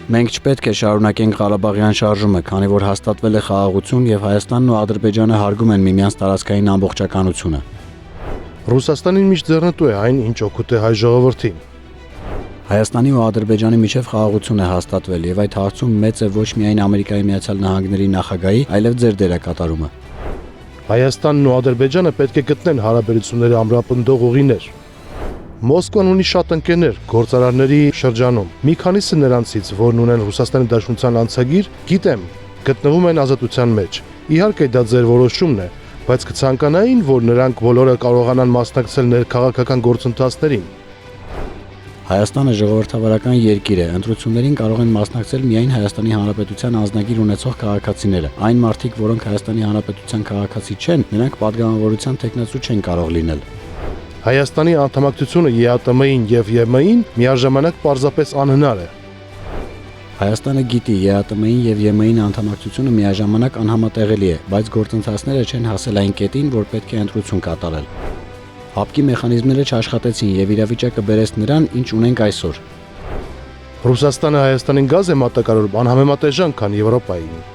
Մենք չպետք է շարունակենք Ղարաբաղյան շարժումը, քանի որ հաստատվել է խաղաղություն եւ Հայաստանն ու Ադրբեջանը հարգում են միմյանց տարածքային ամբողջականությունը։ Ռուսաստանին միշտ ձեռնտու է այն, ինչ օգուտ է հայ ժողովրդին։ Հայաստանի ու Ադրբեջանի միջև խաղաղություն է հաստատվել եւ այդ հարցում մեծ է ոչ միայն Ամերիկայի Միացյալ Նահանգների նախագահի, այլև ձեր դերակատարումը։ Հայաստանն ու Ադրբեջանը պետք է գտնեն հարաբերությունների ամրապնդող ուղիներ։ Մոսկվան ունի շատ ընկերներ գործարարների շրջանում։ Մի քանիսը նրանցից, որն ունեն Ռուսաստանի Դաշնության անցագիր, գիտեմ, գտնվում են ազատության մեջ։ Իհարկե դա ձեր որոշումն է, բայց կցանկանային, որ նրանք բոլորը կարողանան մասնակցել ներքաղաքական գործընթացներին։ Հայաստանը ժողովրդավարական երկիր է, ընտրություններին կարող են մասնակցել միայն Հայաստանի Հանրապետության անձնագիր ունեցող քաղաքացիները։ Այն մարդիկ, որոնք Հայաստանի Հանրապետության քաղաքացի չեն, նրանք պատգամավորության թեկնածու չեն կարող լինել։ Հայաստանի անդամակցությունը ԵԱՏՄ-ին եւ ԵՄ-ին միաժամանակ պարզապես անհնար է։ Հայաստանը գիտի ԵԱՏՄ-ին եւ ԵՄ-ին անդամակցությունը միաժամանակ անհամատեղելի է, բայց գործընթացները չեն հասել այն կետին, որ պետք է ընտրություն կատարել։ Հապկի մեխանիզմները չաշխատեցին եւ իրավիճակը բերեց նրան, ինչ ունենք այսօր։ Ռուսաստանը Հայաստանին գազ է մատակարարում անհամեմատ էժան, քան Եվրոպային։